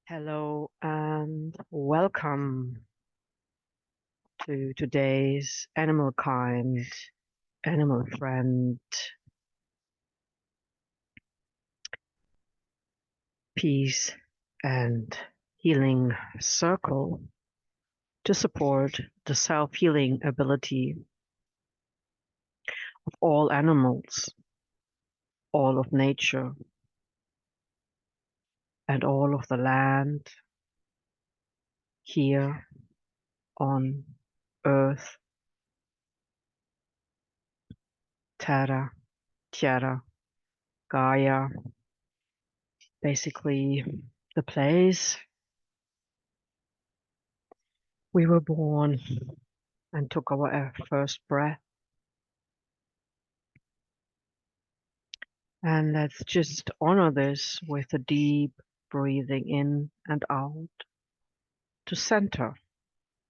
Hello and welcome to today's animal kind, animal friend, peace and healing circle to support the self-healing ability of all animals, all of nature, and all of the land here on Earth, Terra, Tierra, Gaia, basically the place we were born and took our first breath. And let's just honor this with a deep breathing in and out to center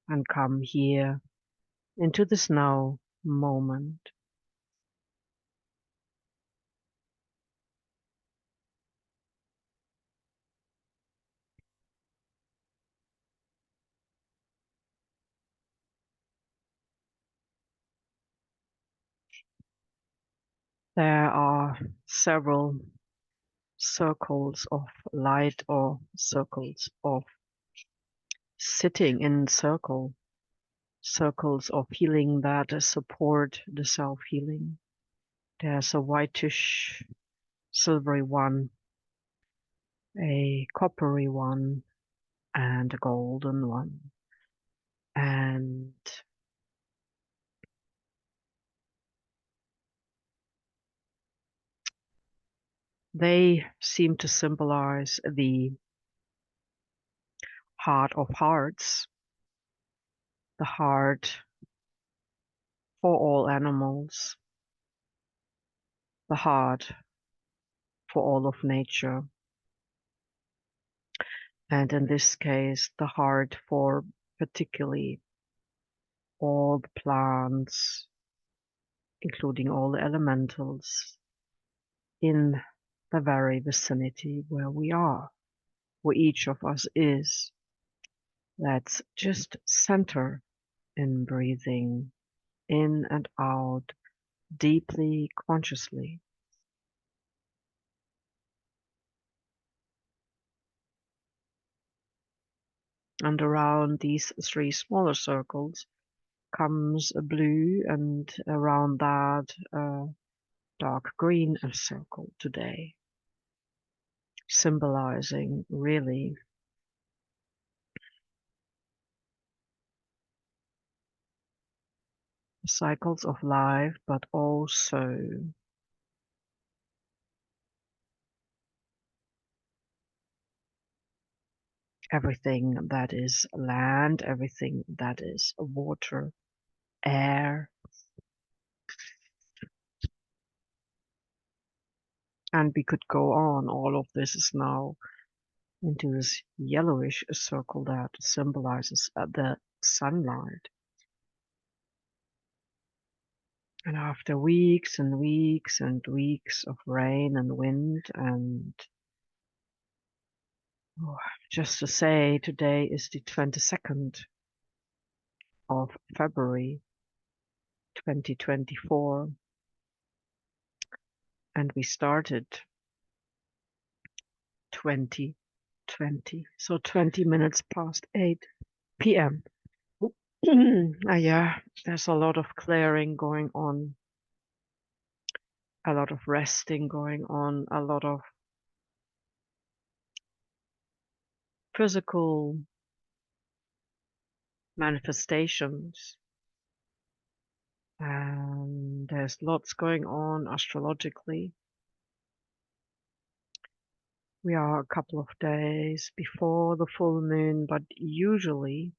and come here into this now moment. There are several circles of light or circles of sitting in circles of healing that support the self-healing. There's a whitish silvery one, a coppery one, and a golden one. And they seem to symbolize the heart of hearts, the heart for all animals, the heart for all of nature, and in this case, the heart for particularly all the plants, including all the elementals in the very vicinity where we are, where each of us is. Let's just center in breathing in and out deeply, consciously. And around these three smaller circles comes a blue, and around that dark green circle today, symbolizing really the cycles of life, but also everything that is land, everything that is water, air, and we could go on. All of this is now into this yellowish circle that symbolizes the sunlight. And after weeks and weeks and weeks of rain and wind and just to say, today is the 22nd of February 2024, and we started 2020, so 20 minutes past 8 p.m. Yeah, there's a lot of clearing going on, a lot of resting going on, a lot of physical manifestations, and there's lots going on astrologically. We are a couple of days before the full moon, but usually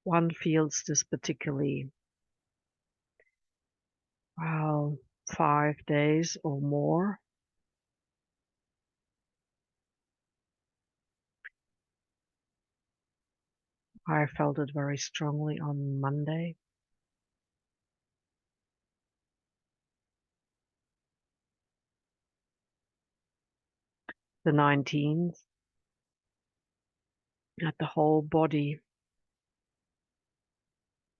one feels this particularly, well, 5 days or more. I felt it very strongly on Monday. the 19th, that the whole body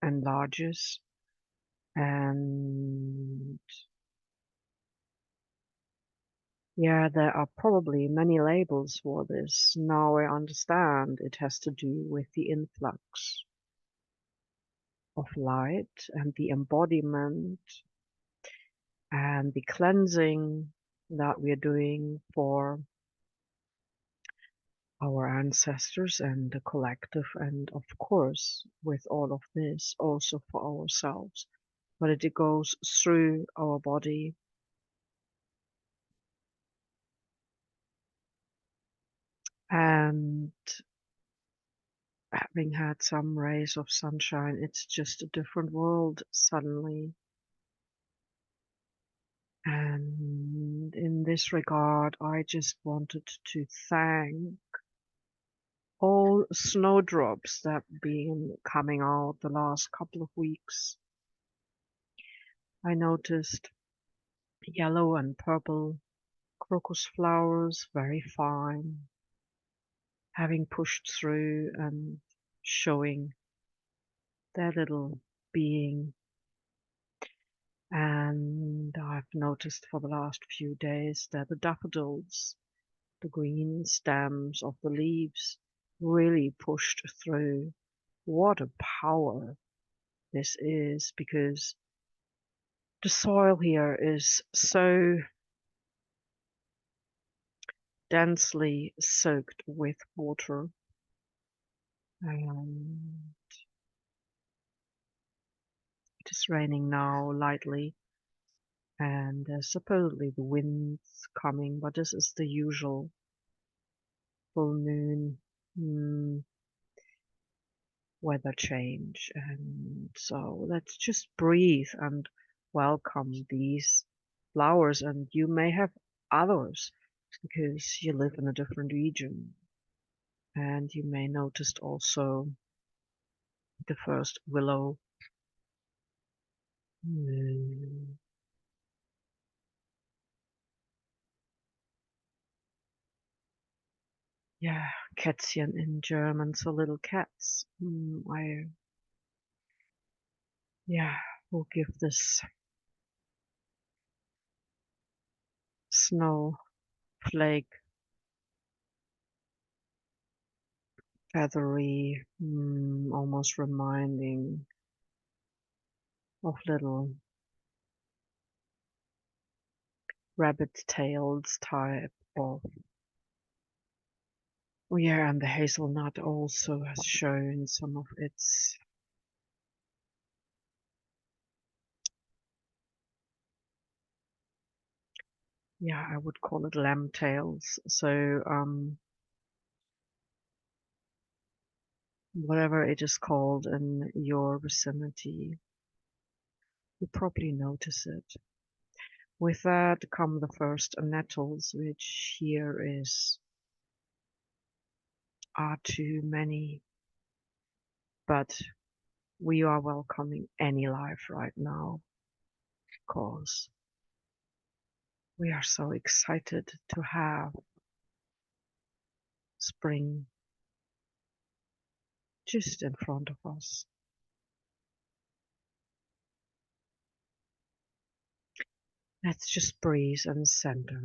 enlarges, and yeah, there are probably many labels for this. Now I understand it has to do with the influx of light and the embodiment and the cleansing that we are doing for our ancestors and the collective, and of course, with all of this, also for ourselves. But it goes through our body, and having had some rays of sunshine, it's just a different world suddenly. And in this regard, I just wanted to thank all snowdrops that have been coming out the last couple of weeks. I noticed yellow and purple crocus flowers, very fine, having pushed through and showing their little being. And I've noticed for the last few days that the daffodils, the green stems of the leaves, really pushed through. What a power this is, because the soil here is so densely soaked with water. Um, it is raining now lightly, and there's supposedly the wind's coming, but this is the usual full moon weather change. And so let's just breathe and welcome these flowers, and you may have others because you live in a different region, and you may notice also the first willow. Mm, yeah, Kätzchen in German, so little cats. I yeah will give this snowflake feathery, almost reminding of little rabbit tails type of. Oh yeah, and the hazelnut also has shown some of its, yeah, I would call it lamb tails. So whatever it is called in your vicinity, you probably notice it. With that come the first nettles, which here are too many, but we are welcoming any life right now because we are so excited to have spring just in front of us. Let's just breathe and center.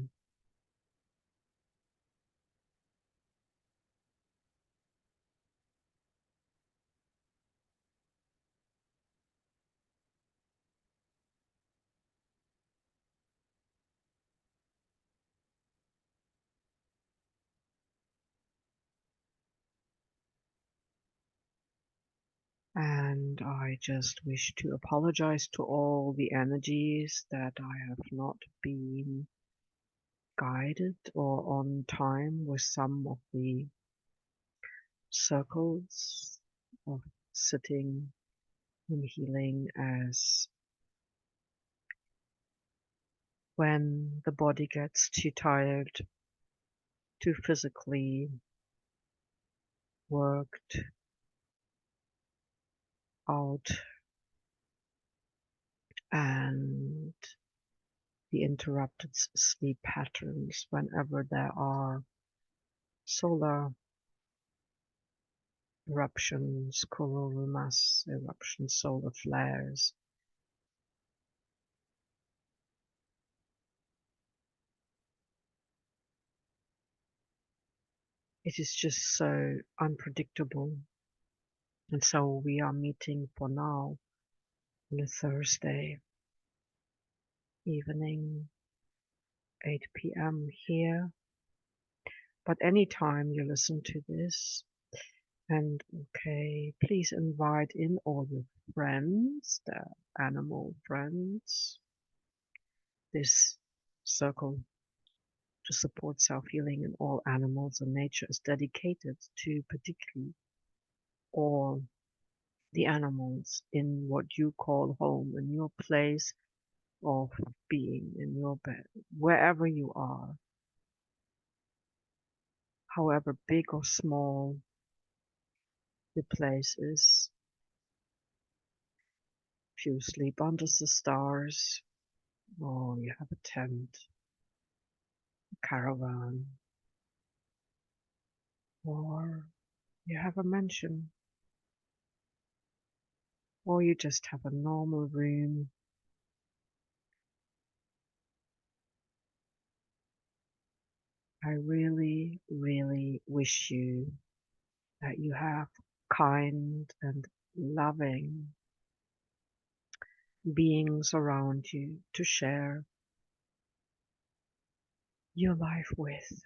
And I just wish to apologize to all the energies that I have not been guided or on time with some of the circles of sitting in healing, as when the body gets too tired, too physically worked out, and the interrupted sleep patterns whenever there are solar eruptions, coronal mass eruptions, solar flares. It is just so unpredictable. And so we are meeting for now on a Thursday evening, 8 p.m. here. But anytime you listen to this, and okay, please invite in all your friends, the animal friends. This circle to support self-healing in all animals and nature is dedicated to particularly all the animals in what you call home, in your place of being, in your bed, wherever you are, however big or small the place is. If you sleep under the stars, or you have a tent, a caravan, or you have a mansion, or you just have a normal room, I really, really wish you that you have kind and loving beings around you to share your life with.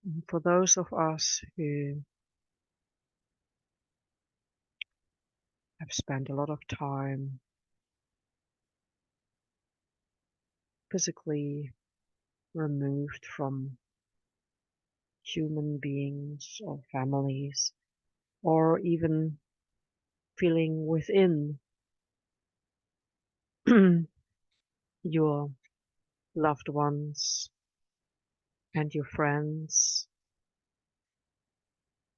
And for those of us who have spent a lot of time physically removed from human beings or families, or even feeling within your loved ones and your friends,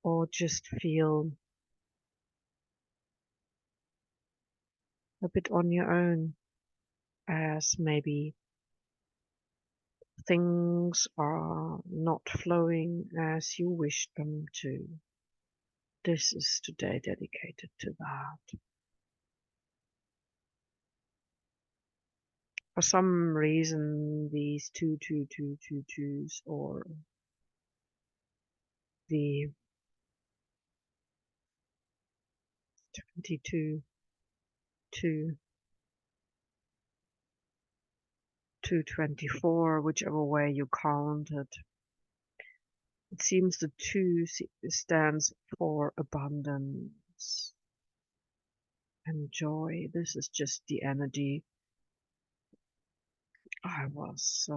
or just feel a bit on your own, as maybe things are not flowing as you wish them to. This is today dedicated to that. For some reason, these 22222s or the 22 to 224, whichever way you count it, it seems the 2 stands for abundance and joy. This is just the energy I was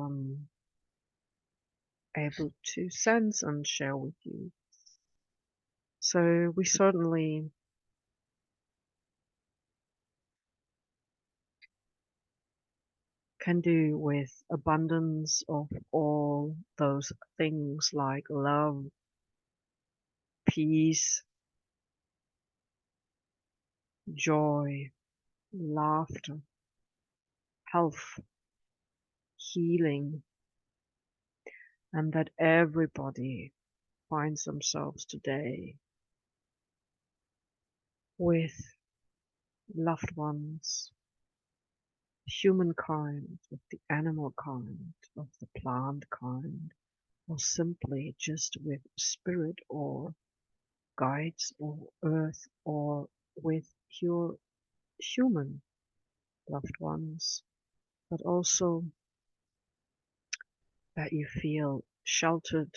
able to sense and share with you. So we certainly can do with abundance of all those things like love, peace, joy, laughter, health, healing, and that everybody finds themselves today with loved ones, humankind, with the animal kind, of the plant kind, or simply just with spirit or guides or earth, or with your human loved ones, but also that you feel sheltered,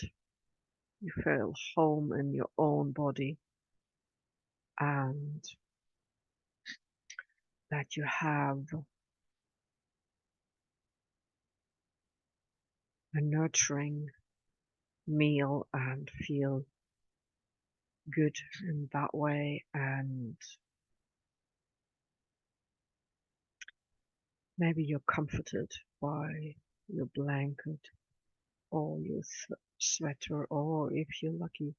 you feel home in your own body, and that you have a nurturing meal and feel good in that way, and maybe you're comforted by your blanket or your sweater, or if you're lucky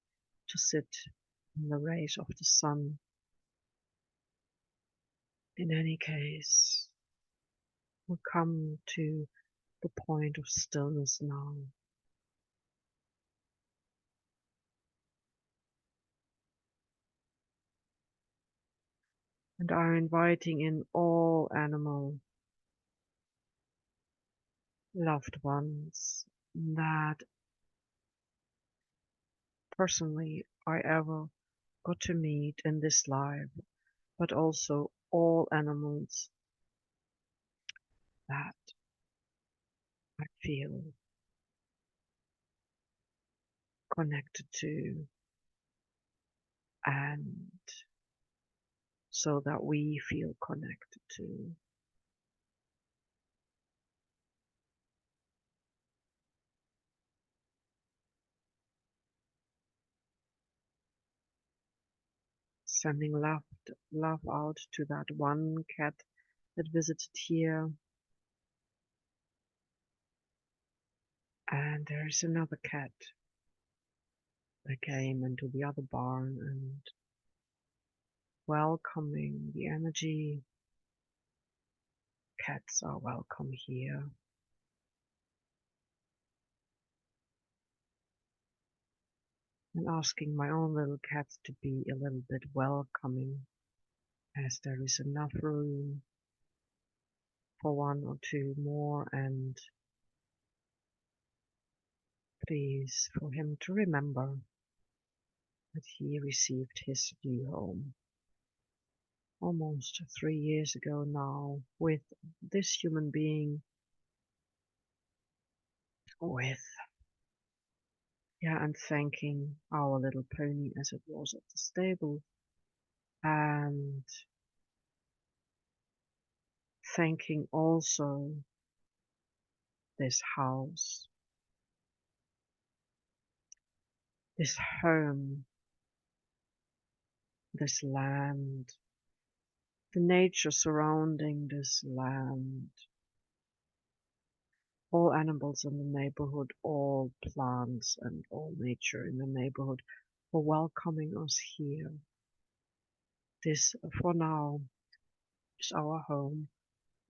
to sit in the rays of the sun. In any case, We come to the point of stillness now, and are inviting in all animal loved ones that personally I ever got to meet in this life, but also all animals that I feel connected to, and so that we feel connected to. Sending love out to that one cat that visited here, and there is another cat that came into the other barn and welcoming the energy. Cats are welcome here. And asking my own little cat to be a little bit welcoming, as there is enough room for one or two more, and please for him to remember that he received his new home almost 3 years ago now with this human being, with, yeah, and thanking our little pony as it was at the stable, and thanking also this house, this home, this land, the nature surrounding this land, all animals in the neighborhood, all plants and all nature in the neighborhood for welcoming us here. This, for now, is our home,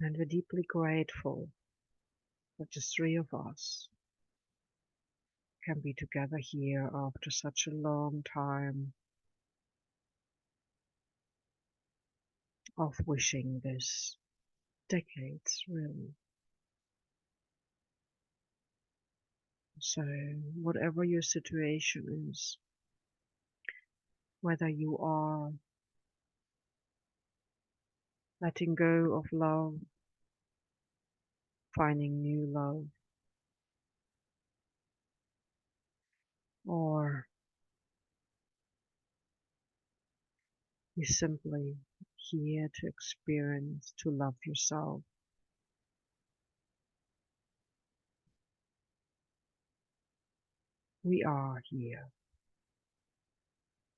and we're deeply grateful that the three of us can be together here after such a long time of wishing this, decades really. So whatever your situation is, whether you are letting go of love, finding new love, or you're simply here to experience, to love yourself, we are here.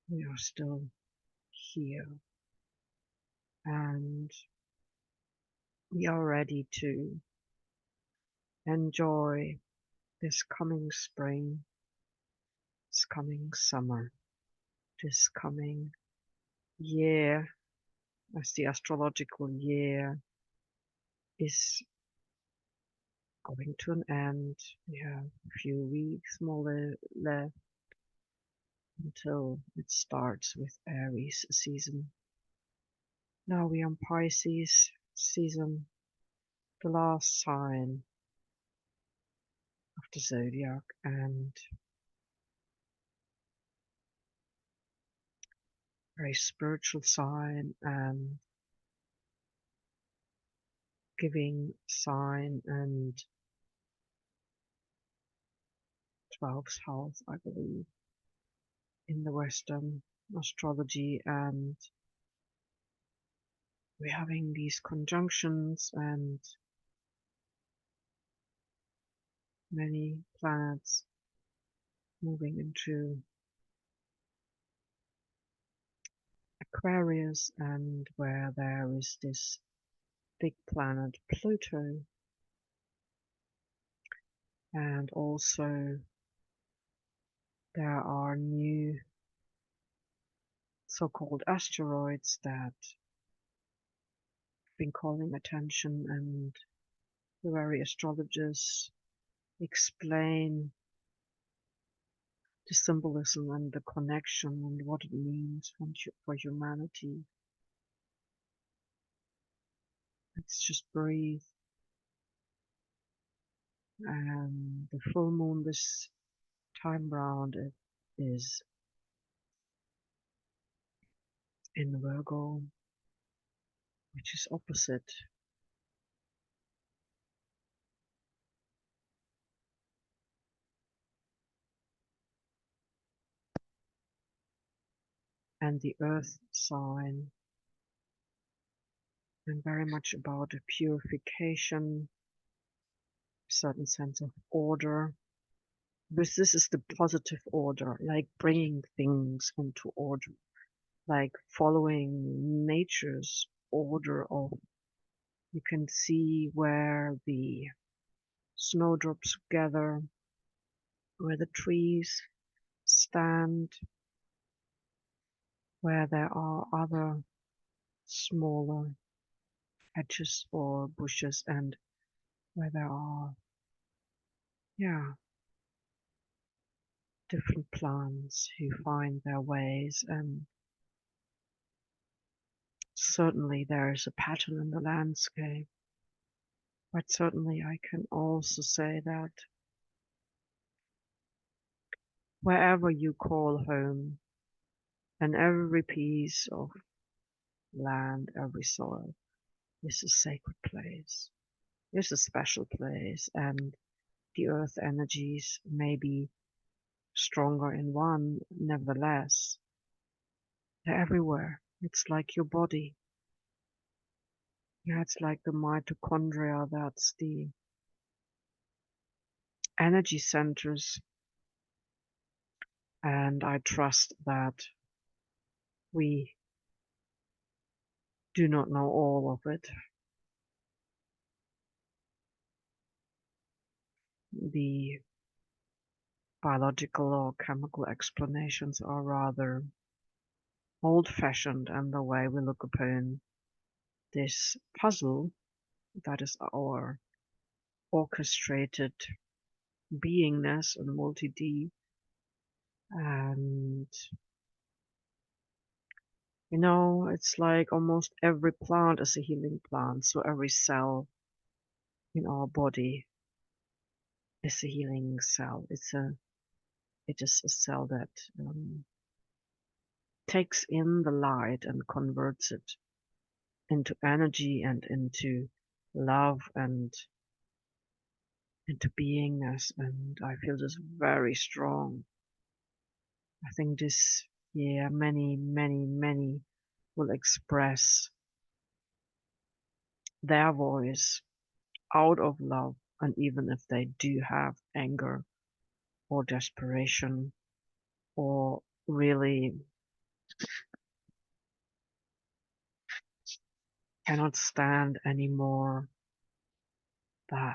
We are still here, and we are ready to enjoy this coming spring, this coming summer, this coming year, as the astrological year is going to an end. We have a few weeks more left until it starts with Aries season. Now we are in Pisces season, the last sign of the zodiac, and very spiritual sign and giving sign, and 12th house, I believe, in the Western astrology, and we're having these conjunctions and many planets moving into Aquarius, and where there is this big planet Pluto, and also there are new so-called asteroids that have been calling attention, and the very astrologers explain the symbolism and the connection and what it means for humanity. Let's just breathe. And the full moon this time round it is in Virgo, which is opposite. And the earth sign, and very much about a purification, certain sense of order. This is the positive order, like bringing things into order, like following nature's order of, you can see where the snowdrops gather, where the trees stand, where there are other smaller hedges or bushes, and where there are, yeah, different plants who find their ways. And certainly there is a pattern in the landscape, but certainly I can also say that wherever you call home, and every piece of land, every soil is a sacred place, is a special place, and the earth energies may be stronger in one, nevertheless, they're everywhere. It's like your body. Yeah, it's like the mitochondria, that's the energy centers, and I trust that we do not know all of it. The biological or chemical explanations are rather old-fashioned, and the way we look upon this puzzle that is our orchestrated beingness and multi-D. And it's like almost every plant is a healing plant, so every cell in our body is a healing cell. It is a cell that takes in the light and converts it into energy and into love and into beingness. And I feel this very strong. I think this year many, many, many will express their voice out of love, and even if they do have anger or desperation or really cannot stand anymore that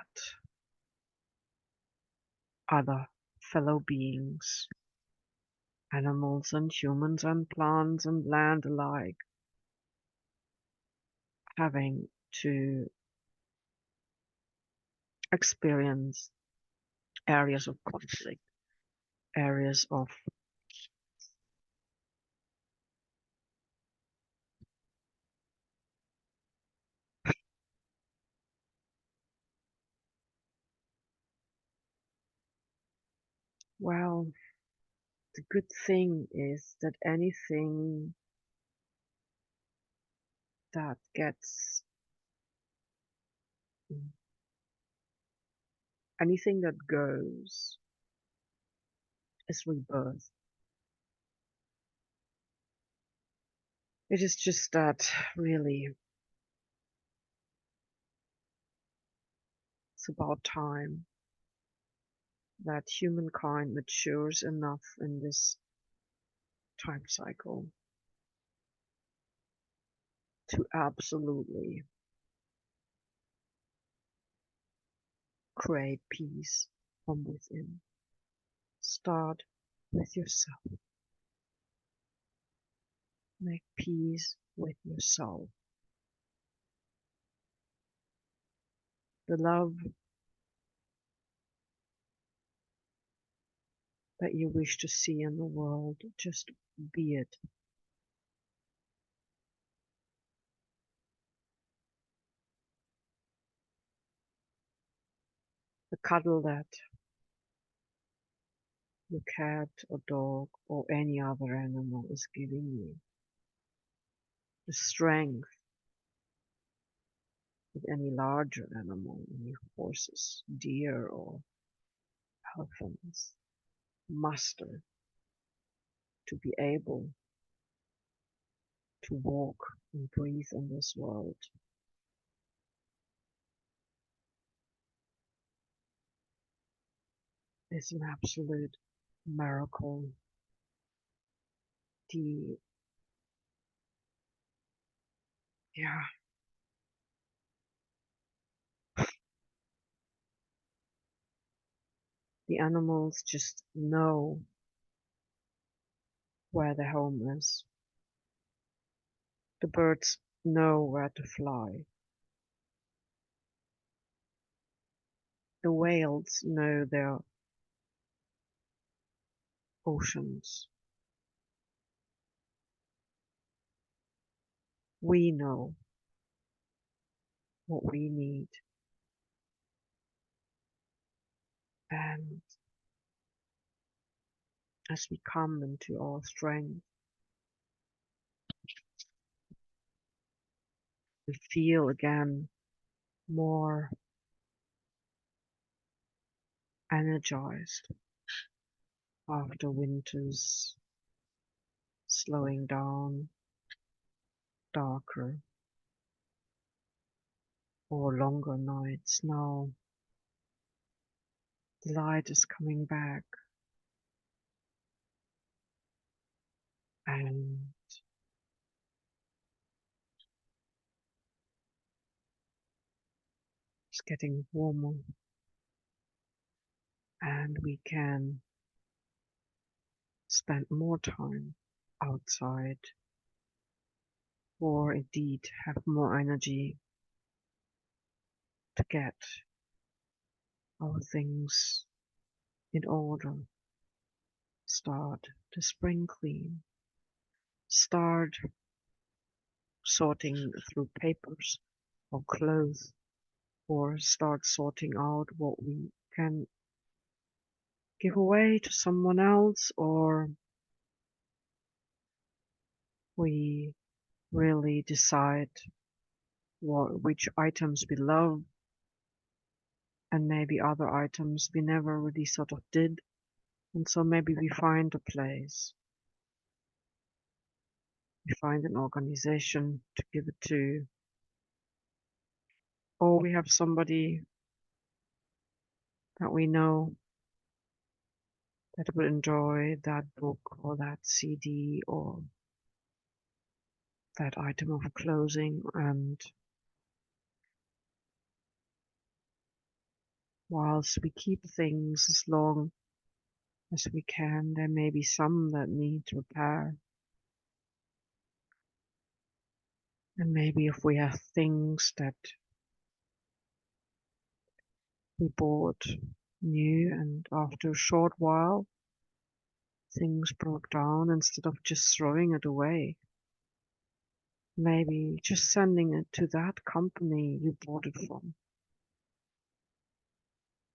other fellow beings, animals and humans and plants and land alike, having to experience areas of conflict, areas of well, the good thing is that that gets anything that goes is rebirth. It is just that really it's about time that humankind matures enough in this time cycle to absolutely create peace from within. Start with yourself. Make peace with yourself. the love that you wish to see in the world. Just be it. The cuddle that your cat or dog or any other animal is giving you. The strength that any larger animal, any horses, deer or elephants, muster to be able to walk and breathe in this world is an absolute miracle. The yeah, the animals just know where their home is. The birds know where to fly. The whales know their oceans. We know what we need. And as we come into our strength, we feel again more energized after winter's slowing down, darker or longer nights. Now the light is coming back and it's getting warmer and we can spend more time outside or indeed have more energy to get our things in order. Start the spring clean. Start sorting through papers or clothes, or start sorting out what we can give away to someone else, or we really decide which items we love and maybe other items we never really sort of did. And so maybe we find a place, we find an organization to give it to, or we have somebody that we know that will enjoy that book or that CD or that item of clothing. And whilst we keep things as long as we can, there may be some that need repair. And maybe if we have things that we bought new and after a short while things broke down, instead of just throwing it away, maybe just sending it to that company you bought it from,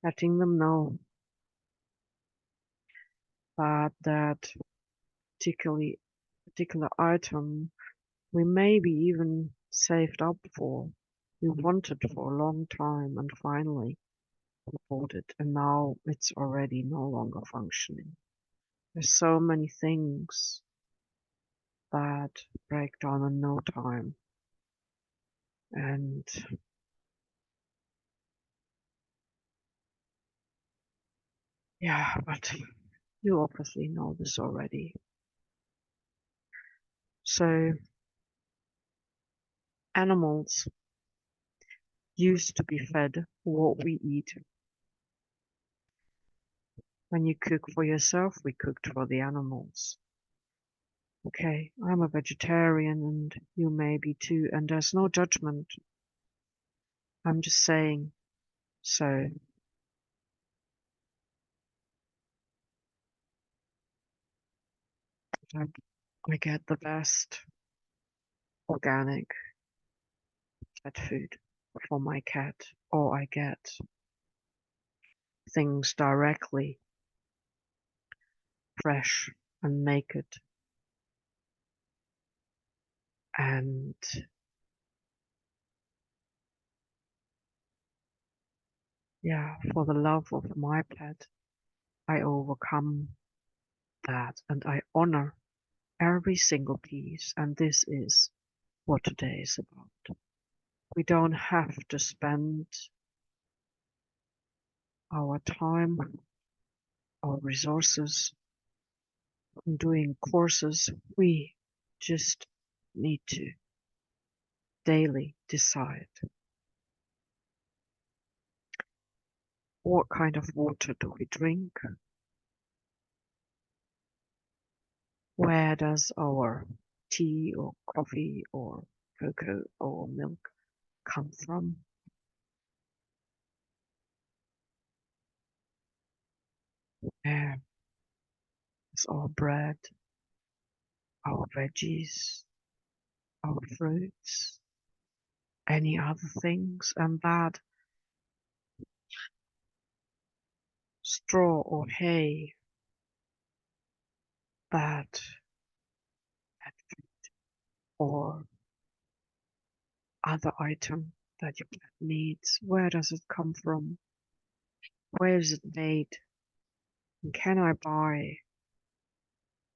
letting them know that that particular item we maybe even saved up for, we wanted for a long time, and finally we bought it, and now it's already no longer functioning. There's so many things that break down in no time. And yeah, but you obviously know this already. So animals used to be fed what we eat. When you cook for yourself, we cooked for the animals. Okay, I'm a vegetarian and you may be too, and there's no judgment. I'm just saying so I, I get the best organic pet food for my cat, or I get things directly fresh and naked. And yeah, for the love of my pet, I overcome that and I honor every single piece. And this is what today is about. We don't have to spend our time, our resources on doing courses. We just need to daily decide what kind of water do we drink, where does our tea or coffee or cocoa or milk come from, where is our bread, our veggies, our fruits, any other things, and that straw or hay, that or other item that your pet needs, where does it come from? Where is it made? And can I buy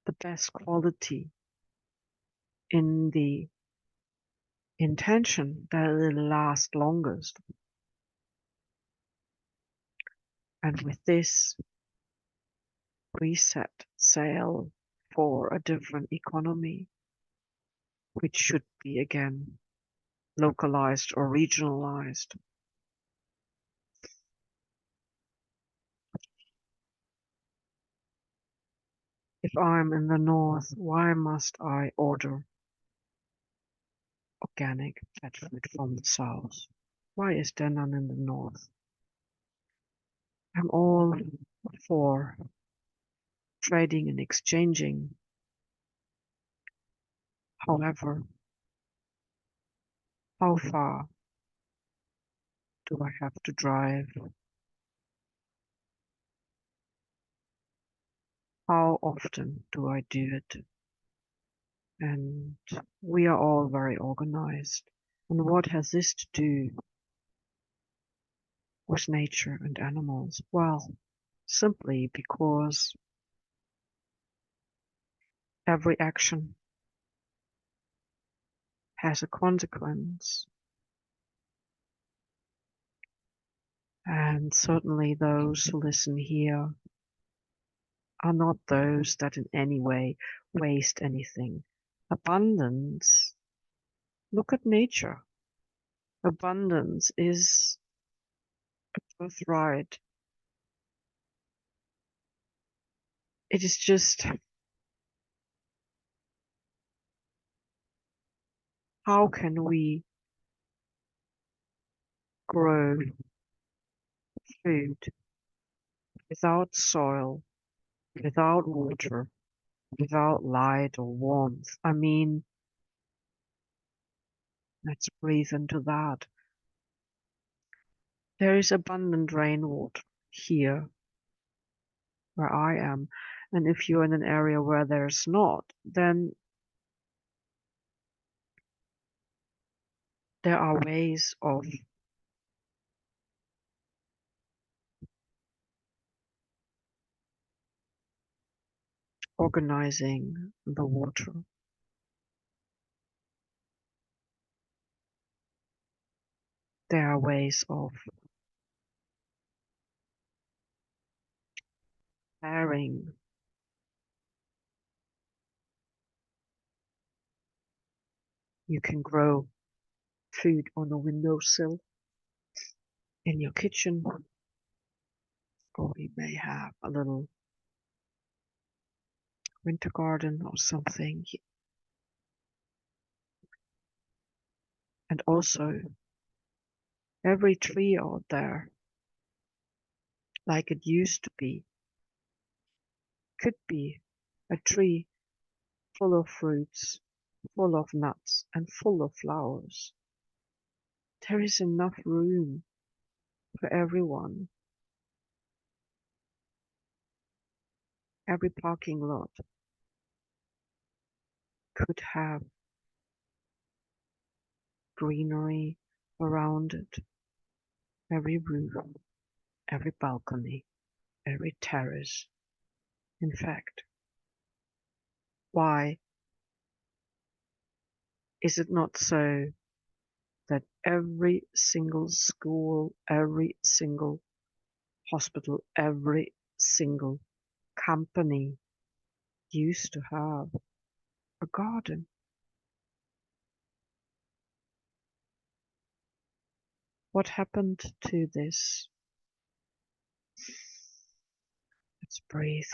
the best quality in the intention that it'll last longest? And with this, we set sail for a different economy, which should be again localized or regionalized. If I'm in the north, why must I order organic pet food from the south? Why is there none in the north? I'm all for trading and exchanging. However, how far do I have to drive? How often do I do it? And we are all very organized. And what has this to do with nature and animals? Well, simply because every action has a consequence. And certainly those who listen here are not those that in any way waste anything. Abundance, look at nature. Abundance is a birthright. It is just how can we grow food without soil, without water, without light or warmth? I mean, let's breathe into that. There is abundant rainwater here where I am. And if you're in an area where there's not, then there are ways of organizing the water. There are ways of pairing. You can grow food on a windowsill in your kitchen, or you may have a little winter garden or something. And also, every tree out there like it used to be, could be a tree full of fruits, full of nuts, and full of flowers. There is enough room for everyone. Every parking lot could have greenery around it, every roof, every balcony, every terrace. In fact, why is it not so that every single school, every single hospital, every single company used to have a garden? What happened to this? Let's breathe.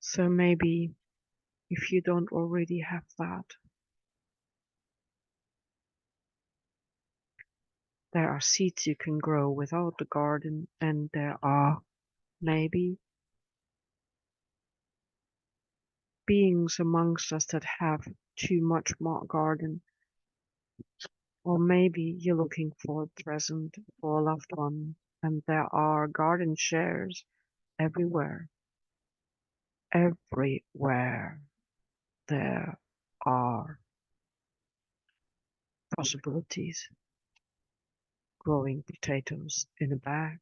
So maybe if you don't already have that, there are seeds you can grow without the garden, and there are maybe beings amongst us that have too much more garden, or maybe you're looking for a present for a loved one, and there are garden shares everywhere. Everywhere there are possibilities. Growing potatoes in a bag,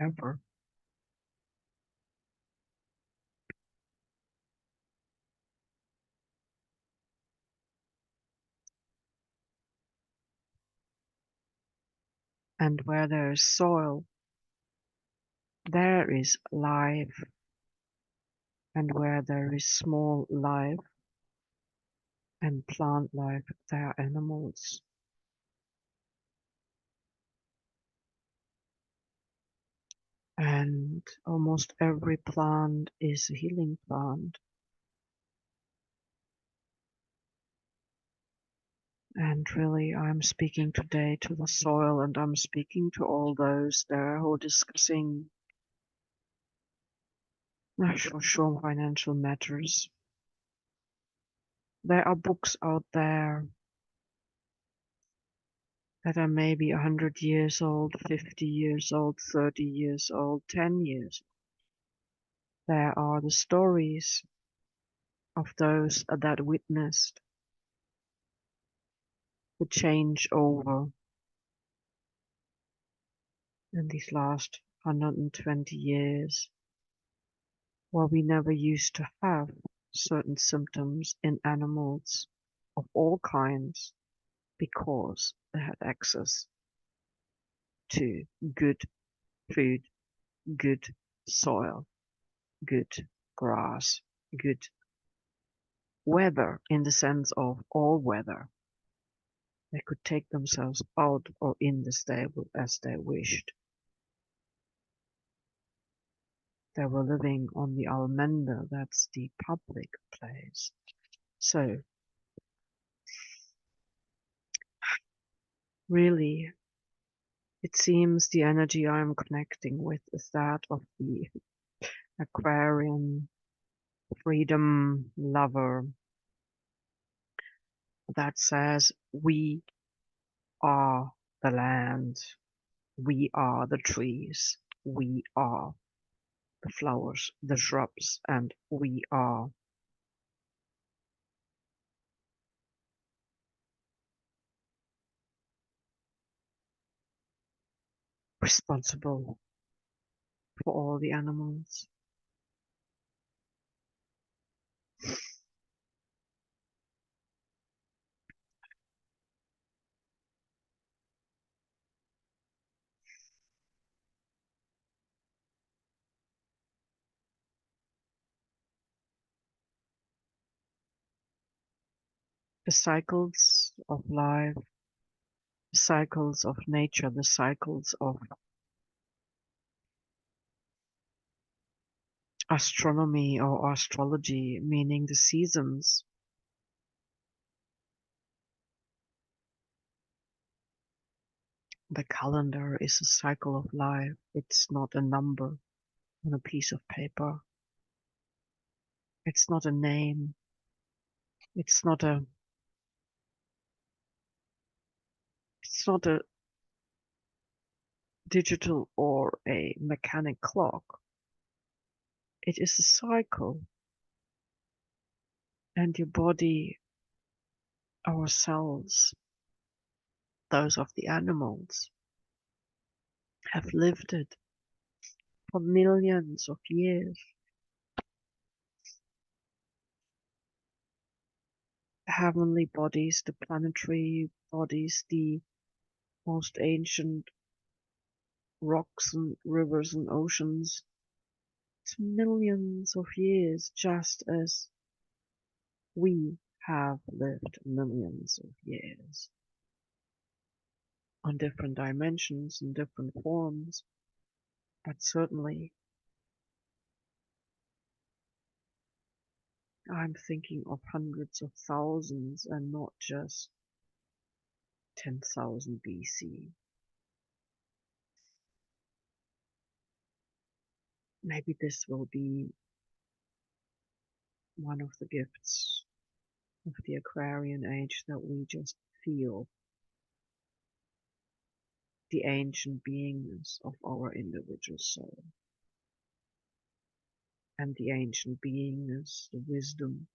ever. And where there is soil, there is life, and where there is small life and plant life, there are animals. And almost every plant is a healing plant. And really, I'm speaking today to the soil, and I'm speaking to all those there who are discussing social financial matters. There are books out there that are maybe 100 years old, 50 years old, 30 years old, 10 years. There are the stories of those that witnessed the changeover in these last 120 years, where we never used to have certain symptoms in animals of all kinds because they had access to good food, good soil, good grass, good weather in the sense of all weather. They could take themselves out or in the stable as they wished. They were living on the Almenda, that's the public place. So really, it seems the energy I'm connecting with is that of the Aquarian freedom lover that says we are the land, we are the trees, we are the flowers, the shrubs, and we are responsible for all the animals. The cycles of life, the cycles of nature, the cycles of astronomy or astrology, meaning the seasons. The calendar is a cycle of life. It's not a number on a piece of paper. It's not a name. It's not a it's not a digital or a mechanic clock. It is a cycle, and your body, our cells, those of the animals, have lived it for millions of years. The heavenly bodies, the planetary bodies, the most ancient rocks and rivers and oceans. It's millions of years, just as we have lived millions of years on different dimensions and different forms, but certainly I'm thinking of hundreds of thousands and not just 10,000 BC. Maybe this will be one of the gifts of the Aquarian age, that we just feel the ancient beingness of our individual soul, and the ancient beingness, the wisdom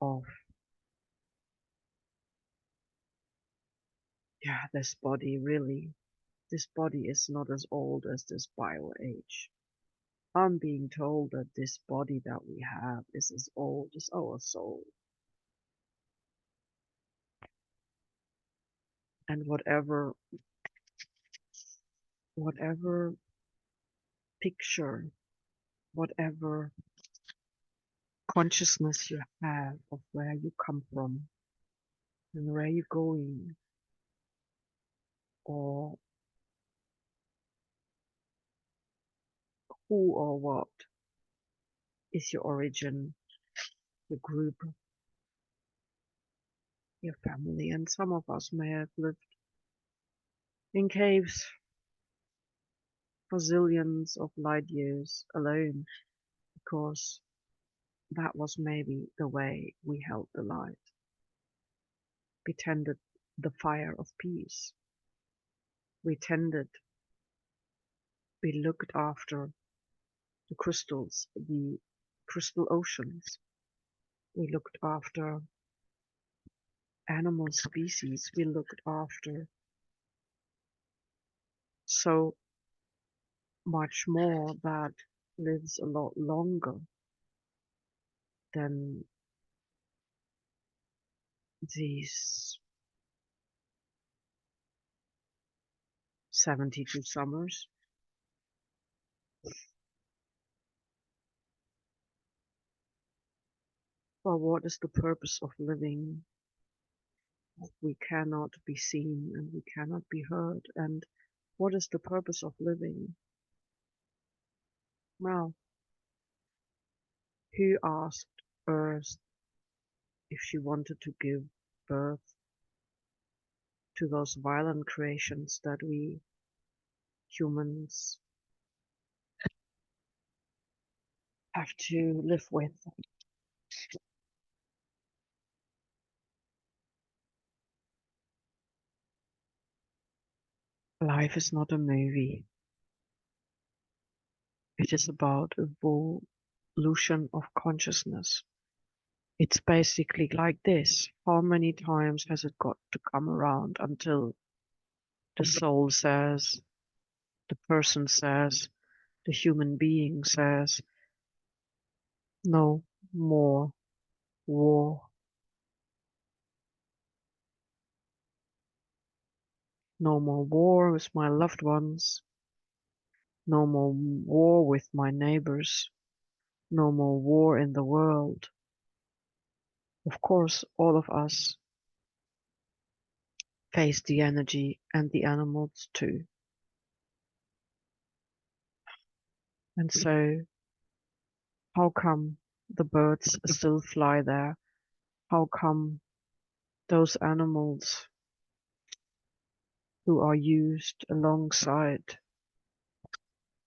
of, yeah, this body. Really, this body is not as old as this bio age. I'm being told that this body that we have is as old as our soul. And whatever picture, whatever consciousness you have of where you come from and where you're going, or who or what is your origin, your group, your family. And some of us may have lived in caves for zillions of light years alone, because that was maybe the way we held the light. We tended the fire of peace. We tended, we looked after the crystals, the crystal oceans. We looked after animal species. We looked after so much more that lives a lot longer than these 72 summers. Well, what is the purpose of living? We cannot be seen and we cannot be heard. And what is the purpose of living? Well, who asked Earth if she wanted to give birth to those violent creations that we humans have to live with? Life is not a movie. It is about evolution of consciousness. It's basically like this. How many times has it got to come around until the soul says, the person says, the human being says, no more war, no more war with my loved ones, no more war with my neighbors, no more war in the world. Of course, all of us face the energy, and the animals too. And so, how come the birds still fly there? How come those animals who are used alongside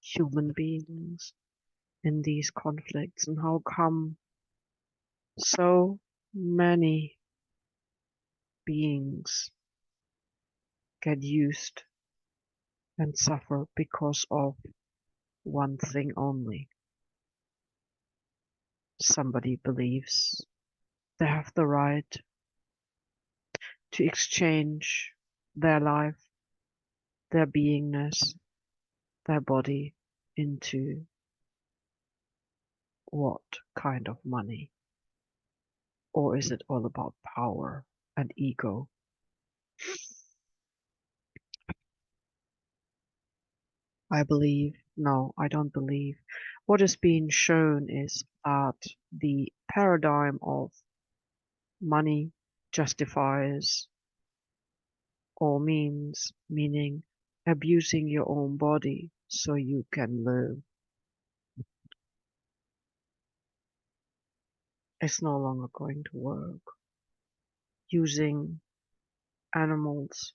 human beings in these conflicts, and how come so many beings get used and suffer because of one thing only. Somebody believes they have the right to exchange their life, their beingness, their body into what kind of money? Or is it all about power and ego? No, I don't believe. What is being shown is that the paradigm of money justifies all means, meaning abusing your own body so you can live. It's no longer going to work. Using animals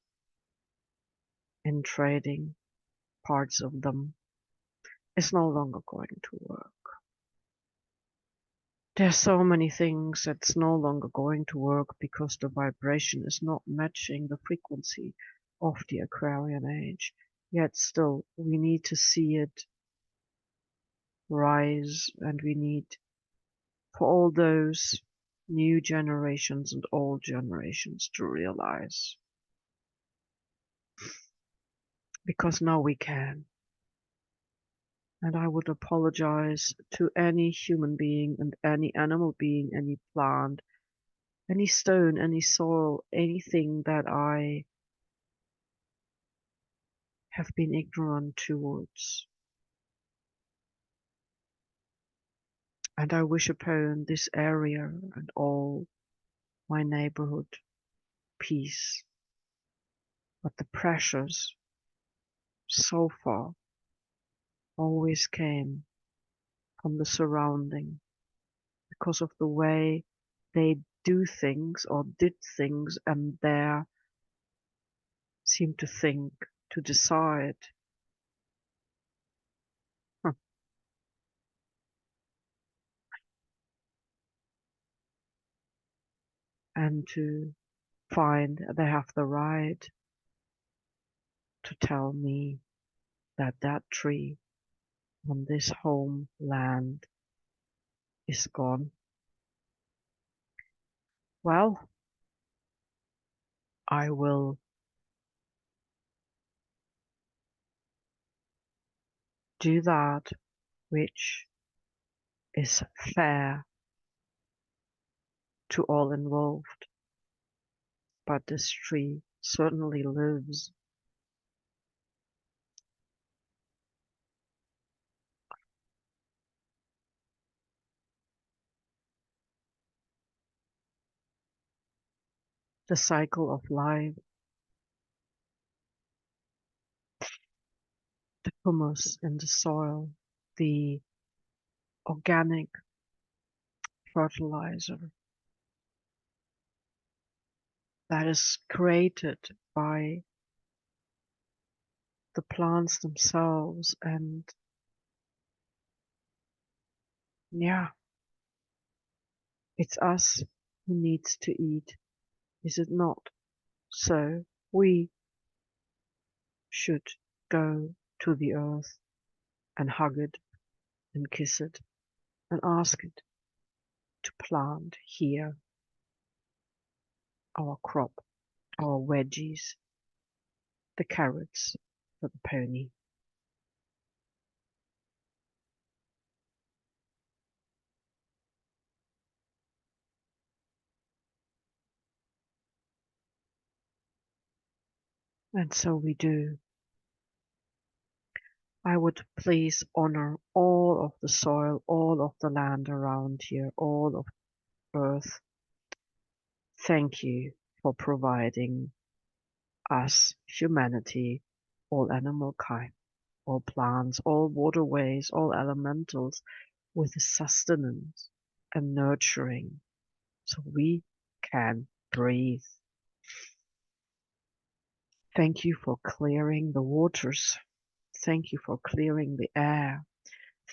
in trading parts of them is no longer going to work. There's so many things that's no longer going to work because the vibration is not matching the frequency of the Aquarian age. Yet still, we need to see it rise, and we need for all those new generations and old generations to realize. Because now we can. And I would apologize to any human being and any animal being, any plant, any stone, any soil, anything that I have been ignorant towards. And I wish upon this area and all my neighborhood peace. But the pressures so far always came from the surrounding because of the way they do things or did things, and there seem to think, to decide. Huh. And to find they have the right to tell me that that tree on this homeland is gone. Well, I will do that which is fair to all involved, but this tree certainly lives. The cycle of life, the humus in the soil, the organic fertilizer that is created by the plants themselves. And yeah, it's us who needs to eat, is it not? So we should go to the earth and hug it and kiss it and ask it to plant here our crop, our veggies, the carrots for the pony. And so we do. I would please honor all of the soil, all of the land around here, all of earth. Thank you for providing us, humanity, all animal kind, all plants, all waterways, all elementals, with sustenance and nurturing, so we can breathe. Thank you for clearing the waters. Thank you for clearing the air.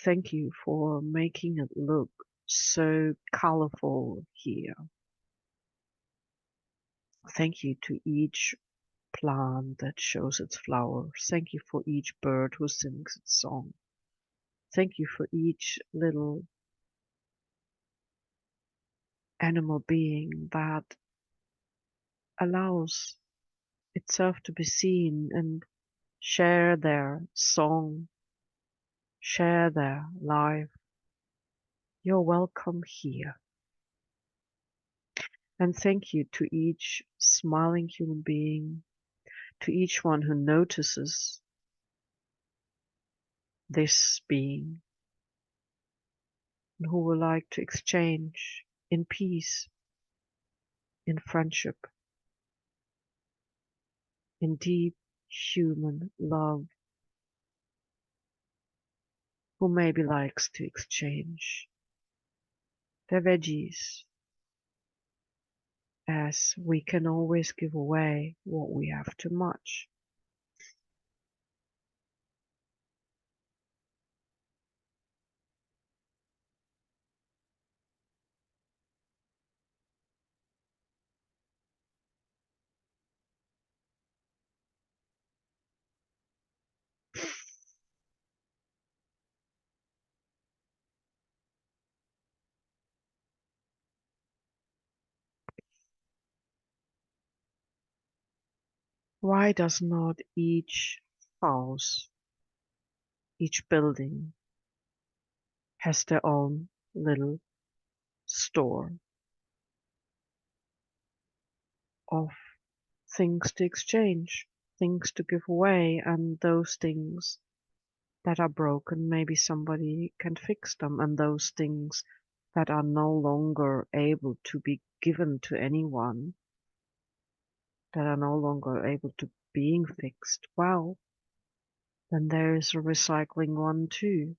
Thank you for making it look so colorful here. Thank you to each plant that shows its flowers. Thank you for each bird who sings its song. Thank you for each little animal being that allows itself to be seen and share their song, share their life. You're welcome here. And thank you to each smiling human being, to each one who notices this being, and who would like to exchange in peace, in friendship, in deep human love, who maybe likes to exchange their veggies, as we can always give away what we have too much. Why does not each house, each building has their own little store of things to exchange, things to give away, and those things that are broken, maybe somebody can fix them, and those things that are no longer able to be given to anyone, that are no longer able to being fixed, well, then there is a recycling one too.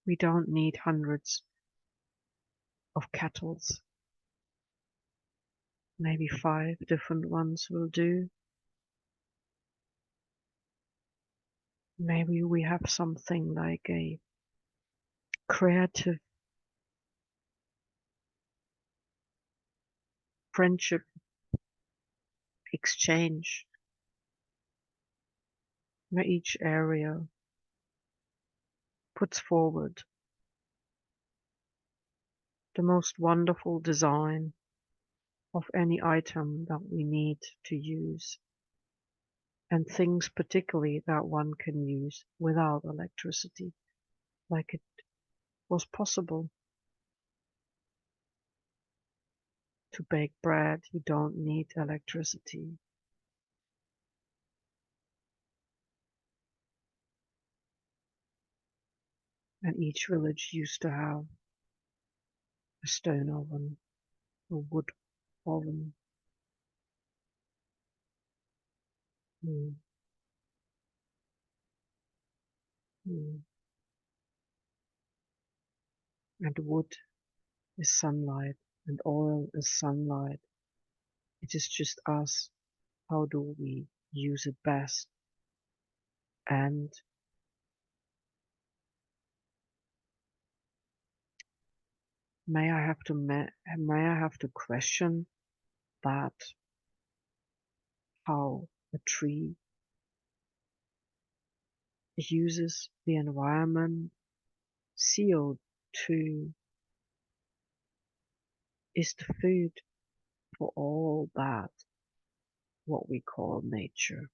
We don't need hundreds of kettles. Maybe 5 different ones will do. Maybe we have something like a creative friendship exchange where each area puts forward the most wonderful design of any item that we need to use, and things particularly that one can use without electricity, like it was possible to bake bread. You don't need electricity. And each village used to have a stone oven, a wood oven, mm, mm. And wood is sunlight, and oil is sunlight. It is just us. How do we use it best? And may I have to question that how a tree uses the environment. CO2 is the food for all that what we call nature.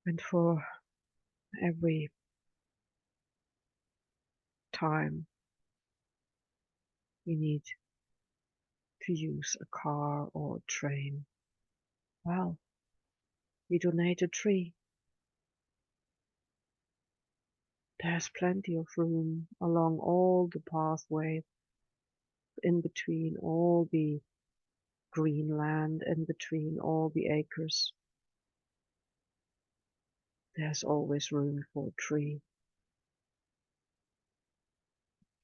And for every time we need to use a car or a train, well, we donate a tree. There's plenty of room along all the pathway, in between all the green land, in between all the acres. There's always room for a tree.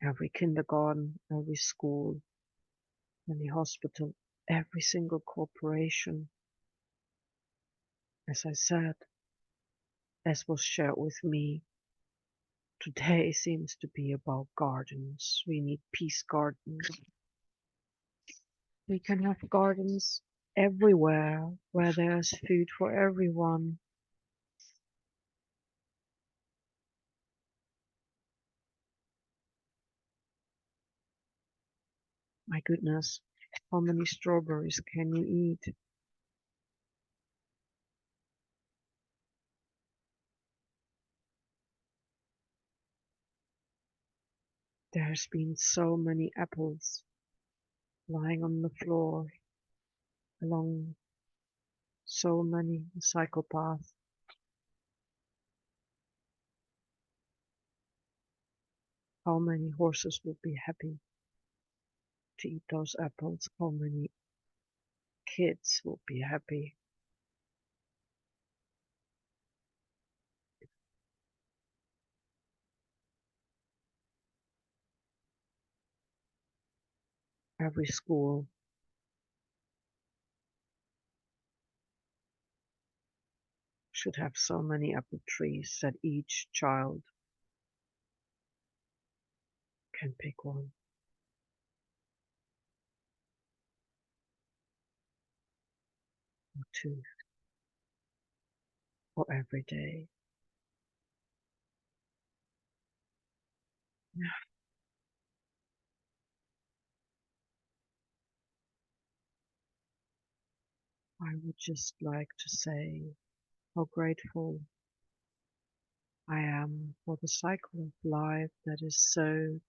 Every kindergarten, every school, any hospital, every single corporation, as I said, as was shared with me, today seems to be about gardens. We need peace gardens. We can have gardens everywhere where there's food for everyone. My goodness, how many strawberries can you eat? There's been so many apples lying on the floor along so many cycle paths. How many horses would be happy to eat those apples? How many kids would be happy? Every school should have so many apple trees that each child can pick one or two for every day. I would just like to say how grateful I am for the cycle of life that is so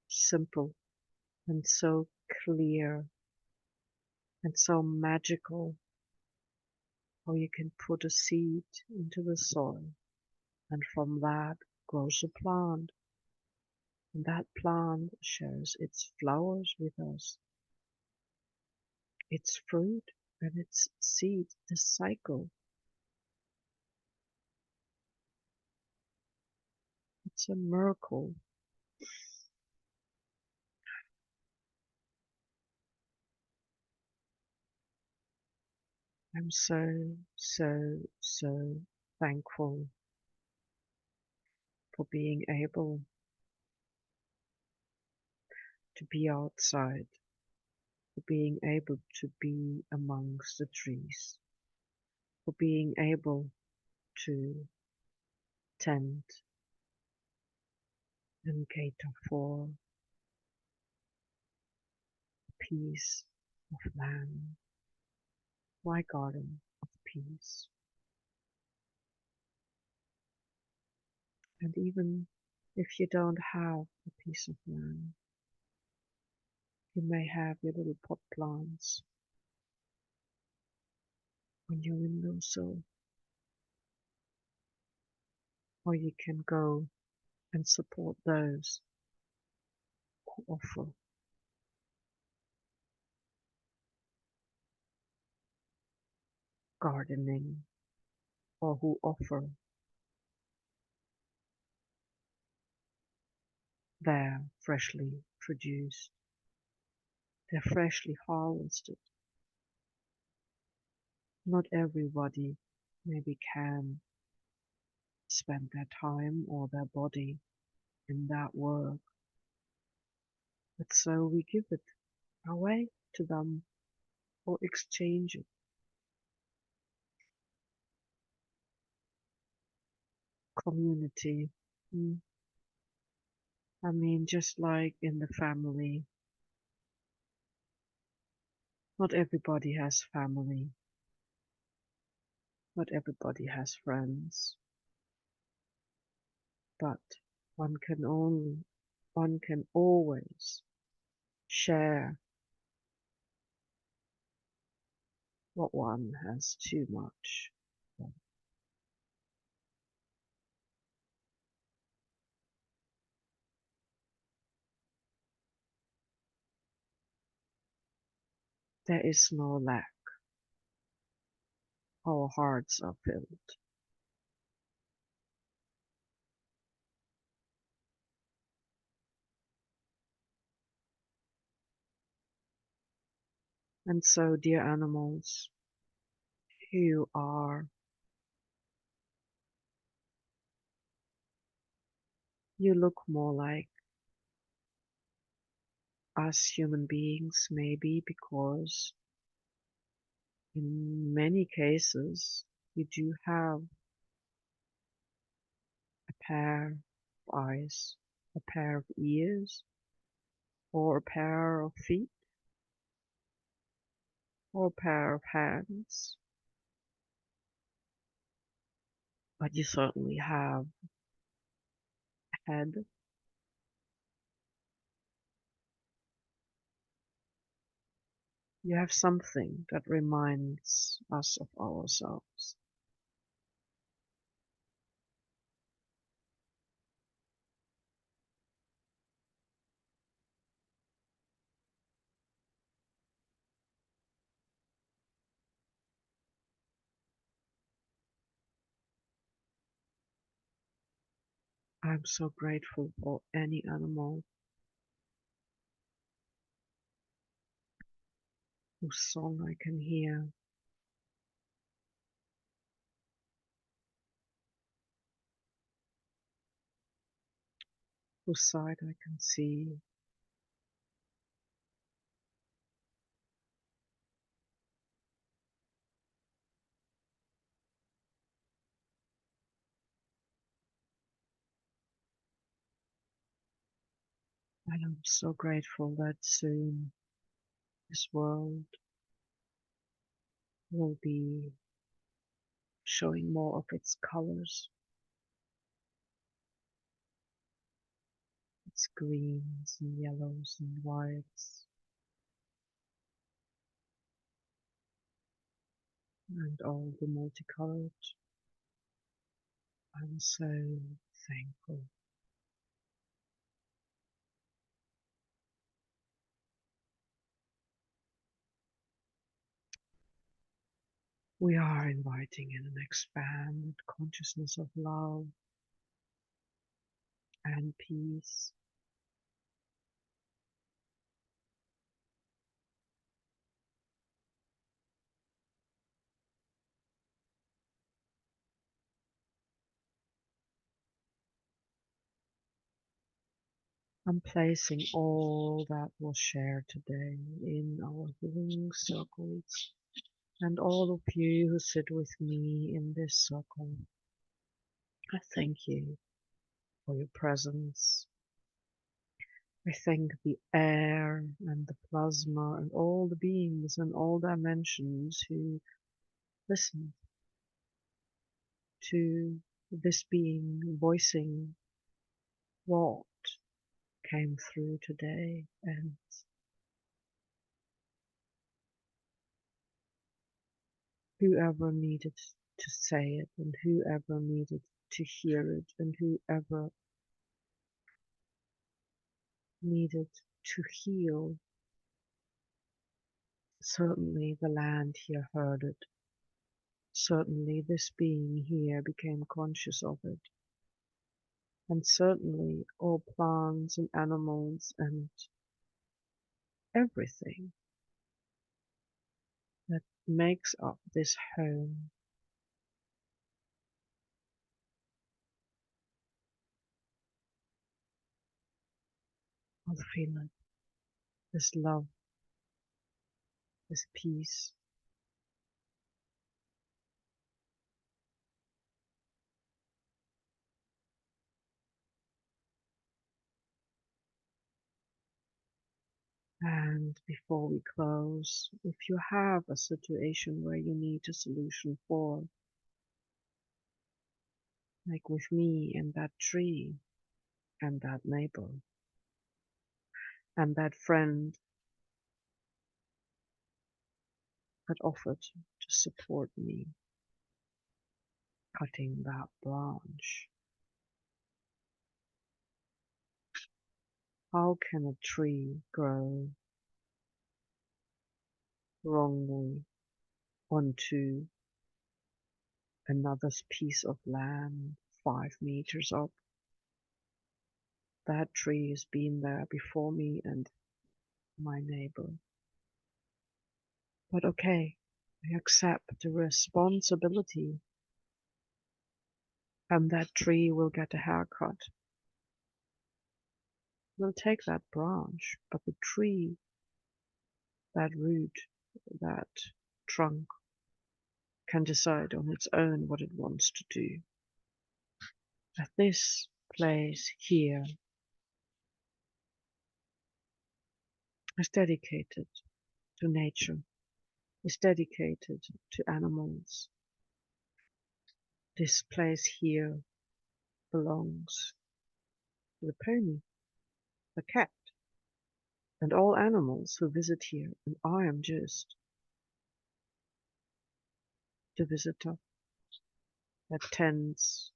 simple and so clear and so magical, how you can put a seed into the soil and from that grows a plant, and that plant shares its flowers with us, its fruit and its seed. This cycle, it's a miracle. I'm so thankful for being able to be outside, for being able to be amongst the trees, for being able to tend and cater for a piece of land, my garden of peace. And even if you don't have a piece of land, you may have your little pot plants on your windowsill, or you can go and support those who offer gardening or who offer their freshly produced, their freshly harvested. Not everybody maybe can spend their time or their body in that work, but so we give it away to them or exchange it. Community. Mm, I mean, just like in the family, not everybody has family, not everybody has friends, but one can only, one can always share what one has too much. There is no lack. Our hearts are filled. And so, dear animals, you are, you look more like us human beings, maybe because in many cases you do have a pair of eyes, a pair of ears, or a pair of feet, or a pair of hands, but you certainly have a head. You have something that reminds us of ourselves. I'm so grateful for any animal whose song I can hear, whose side I can see. And I'm so grateful that soon this world will be showing more of its colors, its greens and yellows and whites, and all the multicolored. I'm so thankful. We are inviting in an expanded consciousness of love and peace. I'm placing all that was shared today in our healing circles, and all of you who sit with me in this circle. I thank you for your presence. I thank the air and the plasma and all the beings and all dimensions who listen to this being voicing what came through today, and whoever needed to say it and whoever needed to hear it and whoever needed to heal. Certainly the land here heard it. Certainly this being here became conscious of it. And certainly all plants and animals and everything that makes up this home will feel it. This love, this peace. And before we close, if you have a situation where you need a solution for, like with me and that tree and that neighbor and that friend that offered to support me cutting that branch, how can a tree grow wrongly onto another piece of land 5 meters up. That tree has been there before me and my neighbor. But okay, I accept the responsibility, and that tree will get a haircut. We'll take that branch, but the tree, that root, that trunk can decide on its own what it wants to do. That this place here is dedicated to nature, is dedicated to animals. This place here belongs to the pony, the cat, and all animals who visit here, and I am just the visitor that tends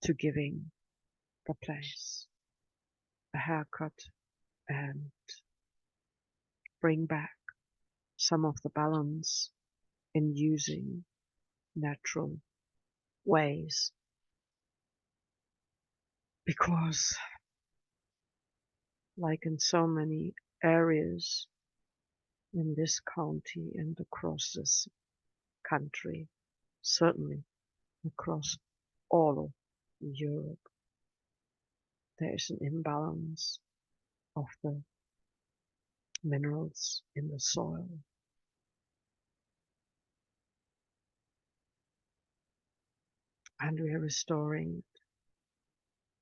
to giving the place a haircut and bring back some of the balance in using natural ways. Because, like in so many areas in this county and across this country, certainly across all of Europe, there is an imbalance of the minerals in the soil. And we are restoring.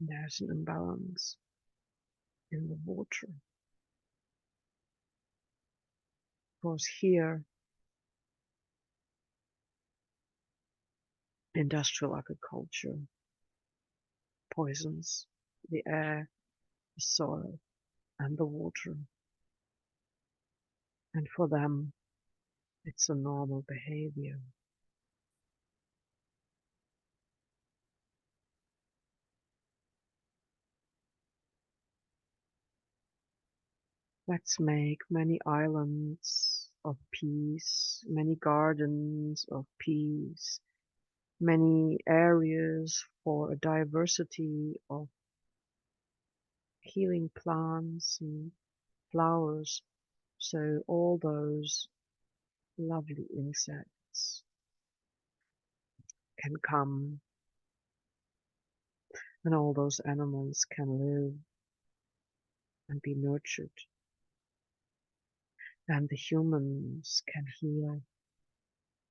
There's an imbalance in the water. Because here, industrial agriculture poisons the air, the soil, and the water. And for them, it's a normal behavior. Let's make many islands of peace, many gardens of peace, many areas for a diversity of healing plants and flowers, so all those lovely insects can come and all those animals can live and be nurtured, and the humans can heal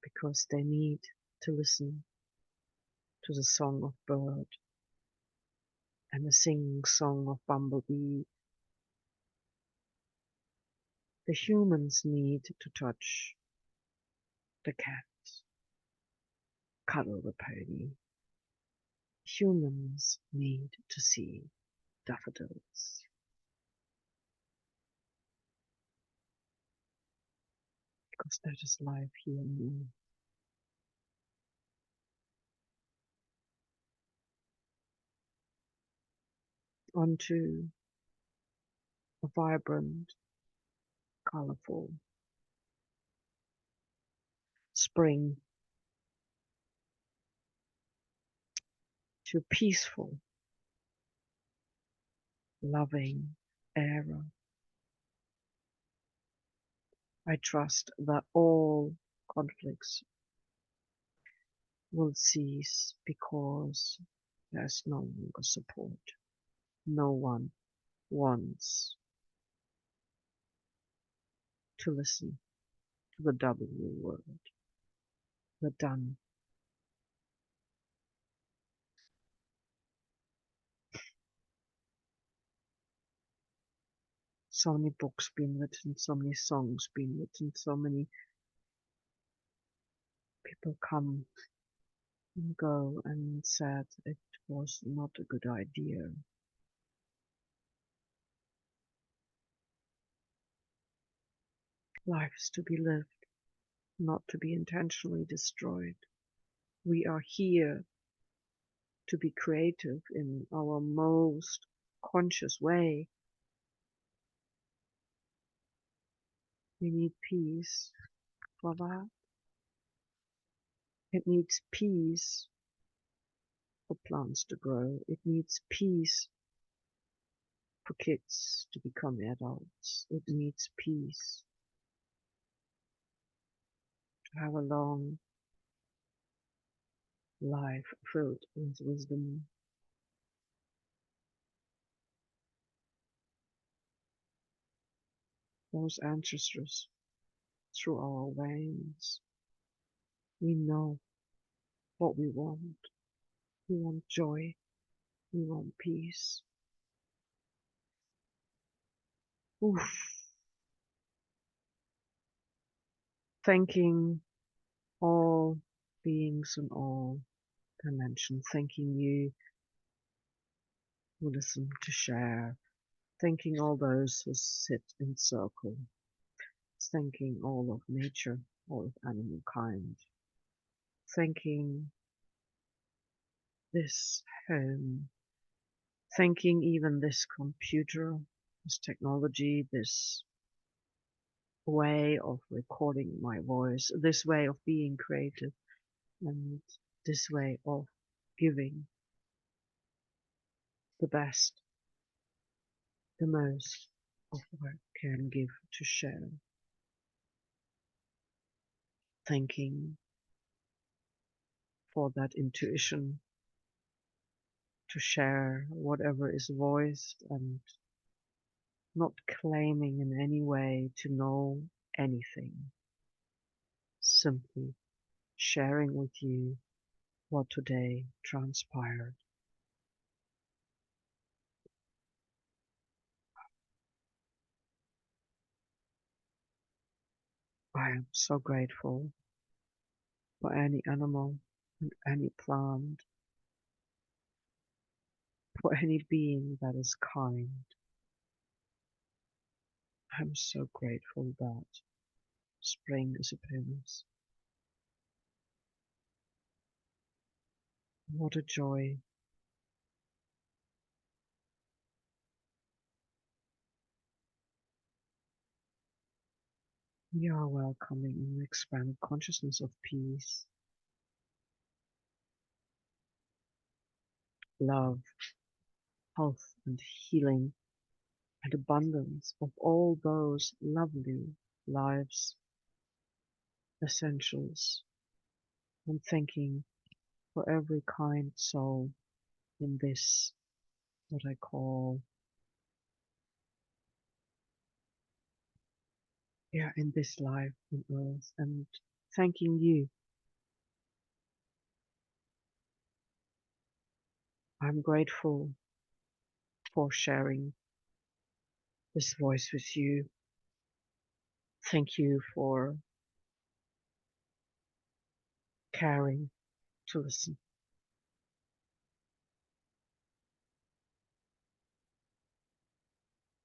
because they need to listen to the song of bird and the singing song of bumblebee. The humans need to touch the cat, cuddle the pony. Humans need to see daffodils. Because that is life here and now. Onto a vibrant, colorful spring, to peaceful, loving era. I trust that all conflicts will cease because there's no longer support. No one wants to listen to the W word, the done. So many books being written, so many songs being written, so many people come and go and said it was not a good idea. Life is to be lived, not to be intentionally destroyed. We are here to be creative in our most conscious way. We need peace for that. It needs peace for plants to grow. It needs peace for kids to become adults. It needs peace to have a long life filled with wisdom. Those ancestors through our veins, we know what we want. We want joy. We want peace. Oof. Thanking all beings in all dimensions. Thanking you who listen to share. Thanking all those who sit in circle. Thanking all of nature, all of animal kind. Thanking this home. Thanking even this computer, this technology, this way of recording my voice, this way of being creative, and this way of giving the best, the most of what I can give to share. Thanking for that intuition to share whatever is voiced and not claiming in any way to know anything. Simply sharing with you what today transpired. I am so grateful for any animal and any plant, for any being that is kind. I'm so grateful that spring is upon us. What a joy. We are welcoming an expanded consciousness of peace, love, health and healing and abundance of all those lovely lives essentials. And thanking for every kind soul in this, what I call, in this life on earth, and thanking you. I'm grateful for sharing this voice with you. Thank you for caring to listen.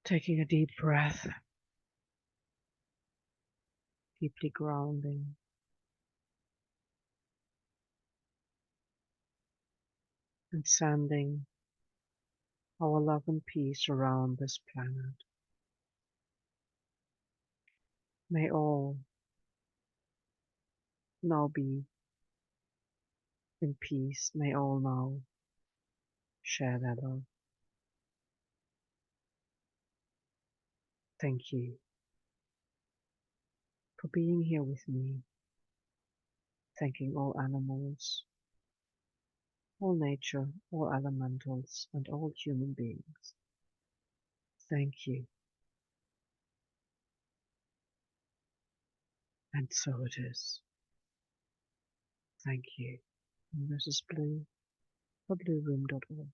Taking a deep breath, deeply grounding, and sending our love and peace around this planet. May all now be in peace. May all now share that love. Thank you for being here with me. Thanking all animals, all nature, all elementals, and all human beings. Thank you. And so it is. Thank you. And this is Blue for blueroom.org.